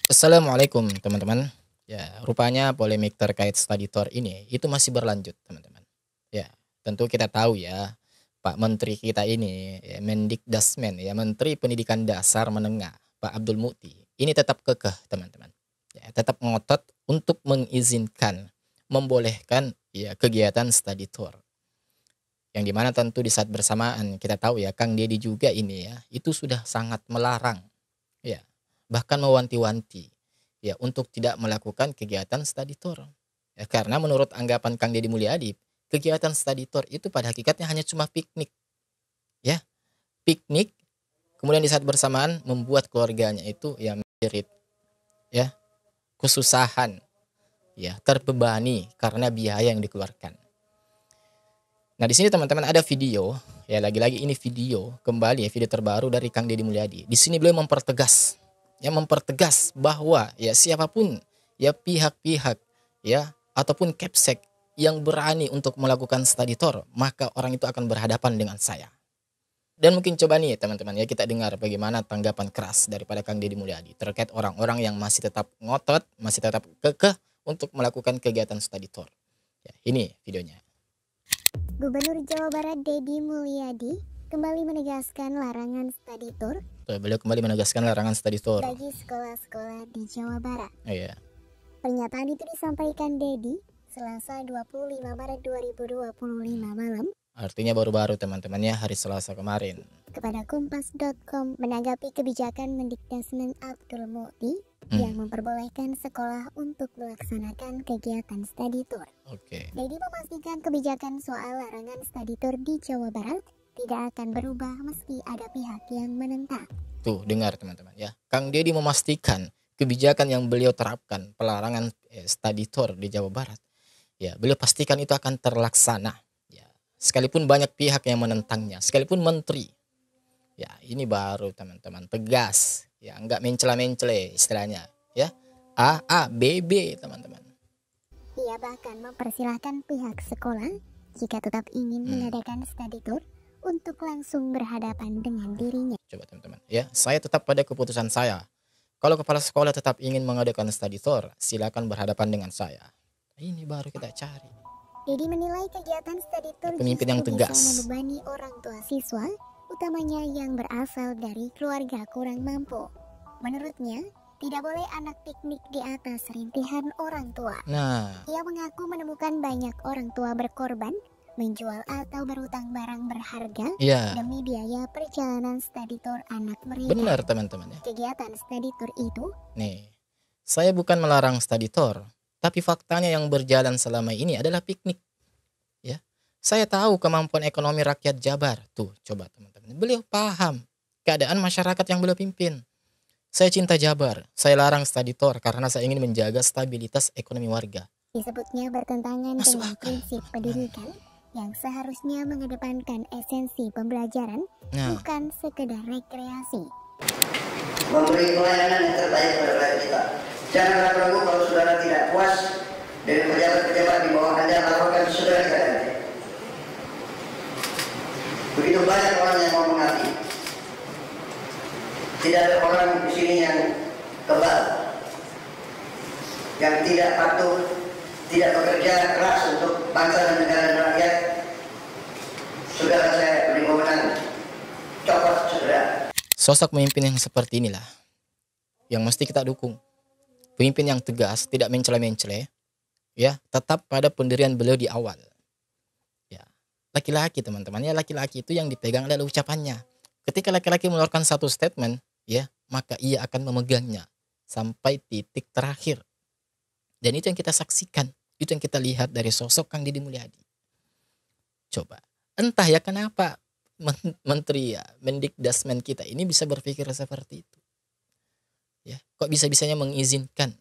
Assalamualaikum teman-teman. Ya, rupanya polemik terkait study tour ini itu masih berlanjut teman-teman. Ya, tentu kita tahu ya, Pak Menteri kita ini, ya, Mendikdasmen ya, Menteri Pendidikan Dasar Menengah, Pak Abdul Mukti, ini tetap kekeh teman-teman. Ya, tetap ngotot untuk mengizinkan, membolehkan ya kegiatan study tour. Yang dimana tentu di saat bersamaan kita tahu ya Kang Deddy juga ini ya, itu sudah sangat melarang ya, bahkan mewanti-wanti ya untuk tidak melakukan kegiatan study tour. Ya, karena menurut anggapan Kang Deddy Mulyadi, kegiatan study tour itu pada hakikatnya hanya cuma piknik ya, piknik kemudian di saat bersamaan membuat keluarganya itu ya menjerit ya, kesusahan ya, terbebani karena biaya yang dikeluarkan. Nah, di sini teman-teman ada video, ya lagi-lagi ini video kembali ya, video terbaru dari Kang Deddy Mulyadi. Di sini beliau mempertegas bahwa ya siapapun ya pihak-pihak ya ataupun Kepsek yang berani untuk melakukan study tour, maka orang itu akan berhadapan dengan saya. Dan mungkin coba nih teman-teman ya kita dengar bagaimana tanggapan keras daripada Kang Deddy Mulyadi terkait orang-orang yang masih tetap ngotot, masih tetap kekeh untuk melakukan kegiatan study tour. Ya, ini videonya. Gubernur Jawa Barat Deddy Mulyadi kembali menegaskan larangan study tour Beliau kembali menegaskan larangan study tour bagi sekolah-sekolah di Jawa Barat. Iya. Pernyataan itu disampaikan Deddy Selasa 25 Maret 2025 malam Artinya baru-baru teman-temannya hari Selasa kemarin. kepada Kompas.com menanggapi kebijakan Mendikdasmen Abdul Mukti yang memperbolehkan sekolah untuk melaksanakan kegiatan study tour. Oke. Deddy memastikan kebijakan soal larangan study tour di Jawa Barat tidak akan berubah meski ada pihak yang menentang. Tuh, dengar teman-teman ya. Kang Deddy memastikan kebijakan yang beliau terapkan, pelarangan study tour di Jawa Barat, ya, beliau pastikan itu akan terlaksana. Ya, sekalipun banyak pihak yang menentangnya, sekalipun menteri. Ya, ini baru teman-teman, tegas. Ya, enggak mencela-mencele istilahnya, ya. A, B, B, teman-teman. Ia bahkan mempersilahkan pihak sekolah jika tetap ingin mengadakan study tour untuk langsung berhadapan dengan dirinya. Coba teman-teman, ya, saya tetap pada keputusan saya. Kalau kepala sekolah tetap ingin mengadakan study tour, silakan berhadapan dengan saya. Ini baru kita cari. Deddy menilai kegiatan study tour Pemimpin yang justru tegas. bisa membebani orang tua siswa, utamanya yang berasal dari keluarga kurang mampu. Menurutnya, tidak boleh anak piknik di atas rintihan orang tua. Nah, Ia mengaku menemukan banyak orang tua berkorban, menjual atau berutang barang berharga ya, demi biaya perjalanan study tour anak mereka. benar teman-teman ya. Kegiatan study tour itu Nih, saya bukan melarang study tour, tapi faktanya yang berjalan selama ini adalah piknik. Ya, saya tahu kemampuan ekonomi rakyat Jabar. Tuh, coba teman-teman. Beliau paham keadaan masyarakat yang beliau pimpin. Saya cinta Jabar. Saya larang study tour karena saya ingin menjaga stabilitas ekonomi warga. disebutnya bertentangan Masuk dengan akal. prinsip pendidikan yang seharusnya mengedepankan esensi pembelajaran, Nah, bukan sekedar rekreasi. Memberi pelayanan yang terbaik kepada rakyat kita. Janganlah ragu kalau saudara tidak puas dengan pejabat-pejabat di bawah Anda, laporkan saudara ke Anda. Begitu banyak orang yang mau mengabdi. Tidak ada orang di sini yang kebal, yang tidak patuh, tidak bekerja keras untuk bangsa dan negara dan rakyat. Saudara saya beri wewenang, copot saudara. sosok pemimpin yang seperti inilah yang mesti kita dukung. Pemimpin yang tegas, tidak mencela-mencele, ya, tetap pada pendirian beliau di awal. Ya, laki-laki teman-teman, ya laki-laki itu yang dipegang adalah ucapannya. Ketika laki-laki mengeluarkan satu statement, ya, maka ia akan memegangnya sampai titik terakhir. Dan itu yang kita saksikan, itu yang kita lihat dari sosok Kang Deddy Mulyadi. Coba, entah ya kenapa menteri ya, Mendikdasmen kita ini bisa berpikir seperti itu. Ya, kok bisa-bisanya mengizinkan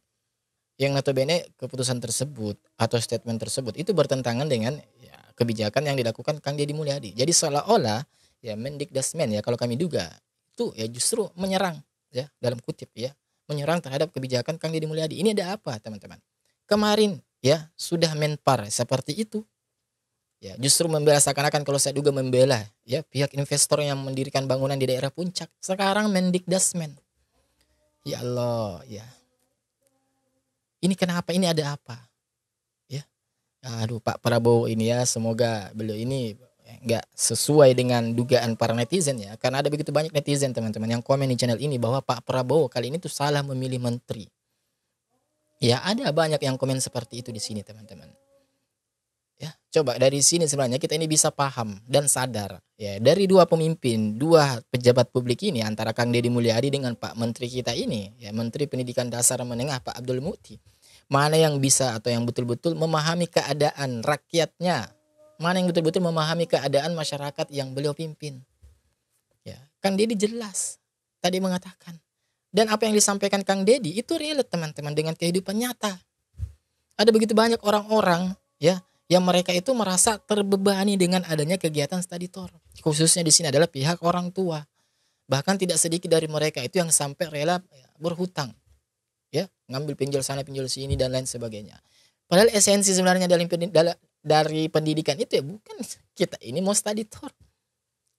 yang notabene keputusan tersebut atau statement tersebut itu bertentangan dengan ya, kebijakan yang dilakukan Kang Deddy Mulyadi. Jadi seolah-olah ya Mendikdasmen ya kalau kami duga itu ya justru menyerang ya dalam kutip ya, menyerang terhadap kebijakan Kang Deddy Mulyadi. Ini ada apa teman-teman? Kemarin ya sudah menpar seperti itu. Ya, justru membela seakan-akan kalau saya duga membela ya pihak investor yang mendirikan bangunan di daerah puncak. Sekarang Mendikdasmen. Ya Allah, ya. Ini kenapa? Ini ada apa? Ya. Aduh, Pak Prabowo ini ya, semoga beliau ini nggak sesuai dengan dugaan para netizen ya. Karena ada begitu banyak netizen teman-teman yang komen di channel ini bahwa Pak Prabowo kali ini tuh salah memilih menteri. Ya, ada banyak yang komen seperti itu di sini teman-teman. Ya, coba dari sini sebenarnya kita ini bisa paham dan sadar ya, dari dua pemimpin, dua pejabat publik ini, antara Kang Deddy Mulyadi dengan Pak Menteri kita ini, ya Menteri Pendidikan Dasar Menengah Pak Abdul Mukti. Mana yang bisa atau yang betul-betul memahami keadaan rakyatnya, mana yang betul-betul memahami keadaan masyarakat yang beliau pimpin. Ya, Kang Deddy jelas tadi mengatakan, dan apa yang disampaikan Kang Deddy itu relate teman-teman dengan kehidupan nyata. Ada begitu banyak orang-orang ya yang mereka itu merasa terbebani dengan adanya kegiatan study tour. Khususnya di sini adalah pihak orang tua. Bahkan tidak sedikit dari mereka itu yang sampai rela berhutang. Ya, ngambil pinjol sana pinjol sini dan lain sebagainya. Padahal esensi sebenarnya dari pendidikan itu ya bukan kita ini mau study tour.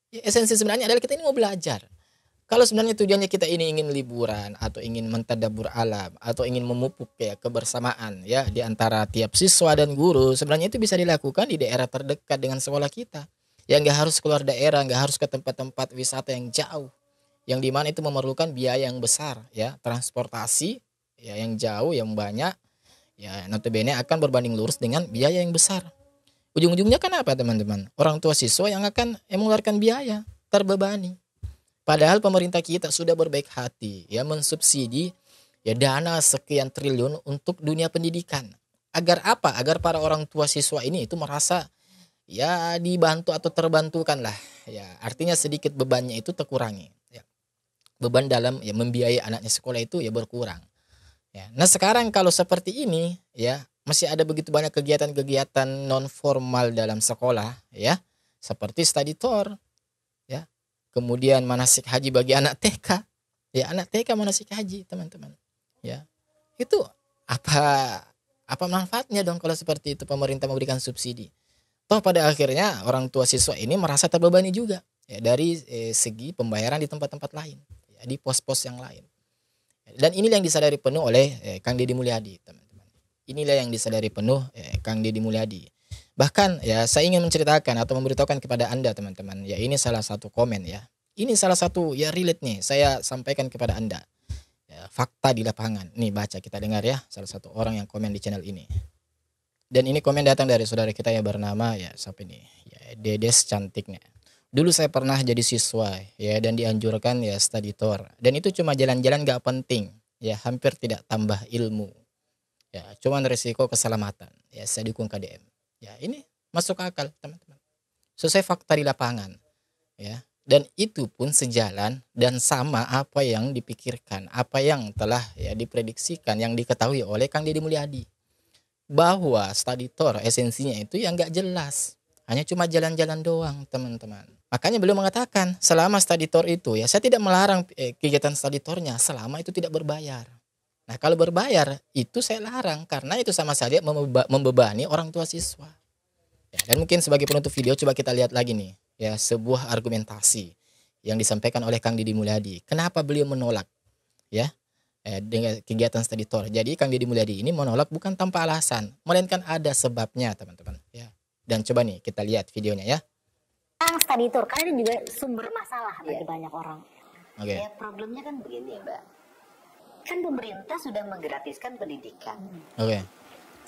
Ya, esensi sebenarnya adalah kita ini mau belajar. Kalau sebenarnya tujuannya kita ini ingin liburan atau ingin mentadabbur alam atau ingin memupuk ya kebersamaan ya di antara tiap siswa dan guru, sebenarnya itu bisa dilakukan di daerah terdekat dengan sekolah kita. Ya nggak harus keluar daerah, nggak harus ke tempat-tempat wisata yang jauh, yang dimana itu memerlukan biaya yang besar ya, transportasi ya yang jauh, yang banyak ya, notabene akan berbanding lurus dengan biaya yang besar. Ujung-ujungnya kan apa teman-teman? Orang tua siswa yang akan mengeluarkan biaya, terbebani. Padahal pemerintah kita sudah berbaik hati ya mensubsidi ya dana sekian triliun untuk dunia pendidikan. Agar apa? Agar para orang tua siswa ini itu merasa ya dibantu atau terbantukan lah. Ya, artinya sedikit bebannya itu terkurangi. Ya. Beban dalam ya membiayai anaknya sekolah itu ya berkurang. Ya. Nah, sekarang kalau seperti ini ya masih ada begitu banyak kegiatan-kegiatan non formal dalam sekolah ya, seperti study tour. Kemudian manasik haji bagi anak TK. Ya, anak TK manasik haji, teman-teman. Ya. Itu apa manfaatnya dong kalau seperti itu pemerintah memberikan subsidi? Toh pada akhirnya orang tua siswa ini merasa terbebani juga ya dari segi pembayaran di tempat-tempat lain, ya, di pos-pos yang lain. Dan inilah yang disadari penuh oleh Kang Deddy Mulyadi, teman-teman. Inilah yang disadari penuh Kang Deddy Mulyadi. Bahkan ya saya ingin menceritakan atau memberitahukan kepada Anda teman-teman. Ya ini salah satu komen ya. Ini salah satu ya relate nih saya sampaikan kepada Anda. Ya, fakta di lapangan. Nih baca kita dengar ya salah satu orang yang komen di channel ini. Dan ini komen datang dari saudara kita yang bernama ya siapa ini? Ya Dedes cantiknya. Dulu saya pernah jadi siswa ya dan dianjurkan ya study tour. Dan itu cuma jalan-jalan gak penting. Ya hampir tidak tambah ilmu. Ya cuman resiko keselamatan. Ya saya dukung KDM. Ya ini masuk akal teman-teman. Sesuai fakta di lapangan. Ya. Dan itu pun sejalan dan sama apa yang dipikirkan. Apa yang telah ya diprediksikan. Yang diketahui oleh Kang Deddy Mulyadi. Bahwa study tour esensinya itu yang gak jelas. Hanya cuma jalan-jalan doang teman-teman. Makanya beliau mengatakan selama study tour itu ya saya tidak melarang kegiatan study tournya selama itu tidak berbayar. Nah kalau berbayar itu saya larang karena itu sama saja membebani orang tua siswa. Ya, dan mungkin sebagai penutup video coba kita lihat lagi nih ya sebuah argumentasi yang disampaikan oleh Kang Deddy Mulyadi. Kenapa beliau menolak ya dengan kegiatan study tour? Jadi Kang Deddy Mulyadi ini menolak bukan tanpa alasan, melainkan ada sebabnya teman-teman. Ya. Dan coba nih kita lihat videonya ya. Study tour karena ini juga sumber masalah bagi banyak orang. Oke. Ya problemnya kan begini Mbak. Kan pemerintah sudah menggratiskan pendidikan. Oke.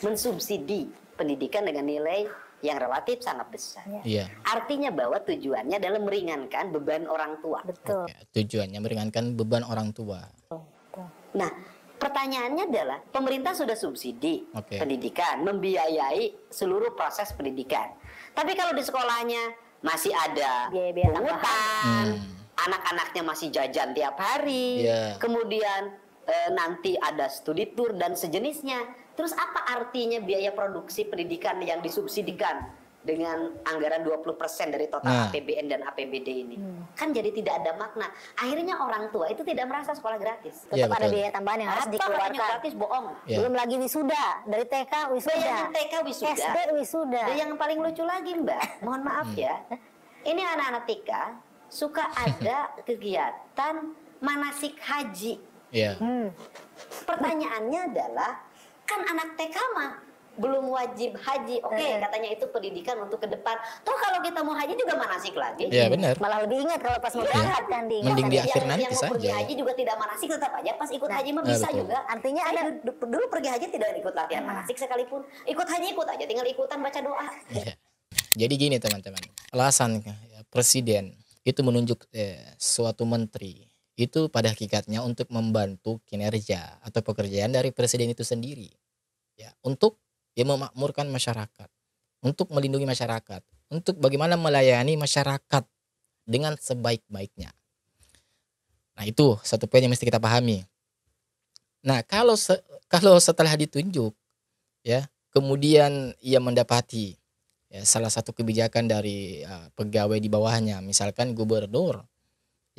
Mensubsidi pendidikan dengan nilai yang relatif sangat besar. Iya. Artinya bahwa tujuannya adalah meringankan beban orang tua. Betul. Oke, tujuannya meringankan beban orang tua. Nah, pertanyaannya adalah pemerintah sudah subsidi pendidikan, membiayai seluruh proses pendidikan. Tapi kalau di sekolahnya masih ada biaya-biaya pungutan, anak-anaknya masih jajan tiap hari, kemudian nanti ada studi tour dan sejenisnya. Terus apa artinya biaya produksi pendidikan yang disubsidikan dengan anggaran 20% dari total APBN dan APBD ini? Kan jadi tidak ada makna. Akhirnya orang tua itu tidak merasa sekolah gratis. Tetap ada biaya tambahan yang harus dikeluarkan. Gratis bohong. Belum lagi wisuda, dari TK wisuda. Bayangin TK wisuda. SD wisuda. Dan yang paling lucu lagi Mbak, mohon maaf ya. Ini anak-anak TK suka ada kegiatan manasik haji. Pertanyaannya adalah kan anak TK mah belum wajib haji. Oke, katanya itu pendidikan untuk ke depan. Toh kalau kita mau haji juga manasik lagi. Iya benar. Malah lebih ingat kalau pas mau berangkat kan Mending di akhir nanti yang saja. Pergi haji juga tidak manasik, tetap aja pas ikut haji mah bisa juga. Artinya ada dulu pergi haji tidak ikut latihan manasik sekalipun. Ikut haji ikut aja, tinggal ikutan baca doa. Ya. Jadi gini teman-teman, alasan presiden itu menunjuk suatu menteri itu pada hakikatnya untuk membantu kinerja atau pekerjaan dari presiden itu sendiri, ya, untuk memakmurkan masyarakat, untuk melindungi masyarakat, untuk bagaimana melayani masyarakat dengan sebaik-baiknya. Nah itu satu poin yang mesti kita pahami. Nah kalau setelah ditunjuk, ya, kemudian ia mendapati salah satu kebijakan dari pegawai di bawahnya, misalkan gubernur,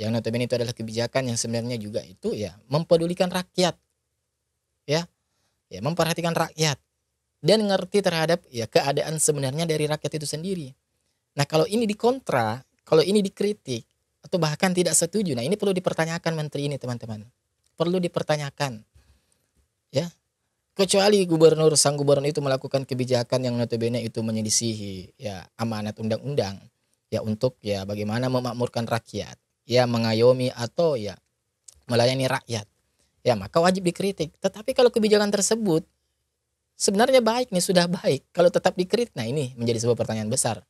yang notabene itu adalah kebijakan yang sebenarnya juga itu ya mempedulikan rakyat, ya memperhatikan rakyat dan ngerti terhadap ya keadaan sebenarnya dari rakyat itu sendiri. Nah kalau ini dikontra, kalau ini dikritik atau bahkan tidak setuju, nah ini perlu dipertanyakan menteri ini teman-teman, perlu dipertanyakan, ya. Kecuali sang gubernur itu melakukan kebijakan yang notabene itu menyelisihi ya amanat undang-undang, ya untuk ya bagaimana memakmurkan rakyat, ya mengayomi atau ya melayani rakyat, ya maka wajib dikritik. Tetapi kalau kebijakan tersebut sebenarnya baik nih, sudah baik, kalau tetap dikritik, nah ini menjadi sebuah pertanyaan besar.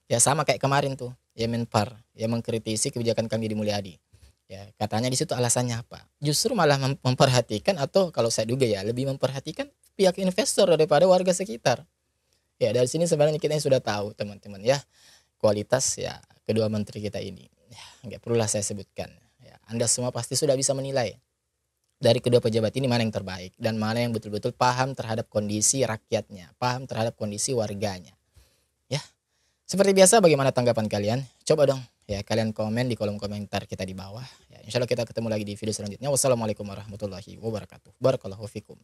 Ya sama kayak kemarin tuh, ya Menpar yang mengkritisi kebijakan Kang Deddy Mulyadi. Ya, katanya di situ alasannya apa? Justru malah memperhatikan, atau kalau saya duga ya lebih memperhatikan pihak investor daripada warga sekitar. Ya dari sini sebenarnya kita sudah tahu teman-teman ya kualitas ya kedua menteri kita ini. Ya, nggak perlulah saya sebutkan. Ya, Anda semua pasti sudah bisa menilai dari kedua pejabat ini mana yang terbaik dan mana yang betul-betul paham terhadap kondisi rakyatnya, paham terhadap kondisi warganya. Ya, seperti biasa bagaimana tanggapan kalian? Coba dong ya kalian komen di kolom komentar kita di bawah. Ya, insya Allah kita ketemu lagi di video selanjutnya. Wassalamualaikum warahmatullahi wabarakatuh. Barakallahu fikum.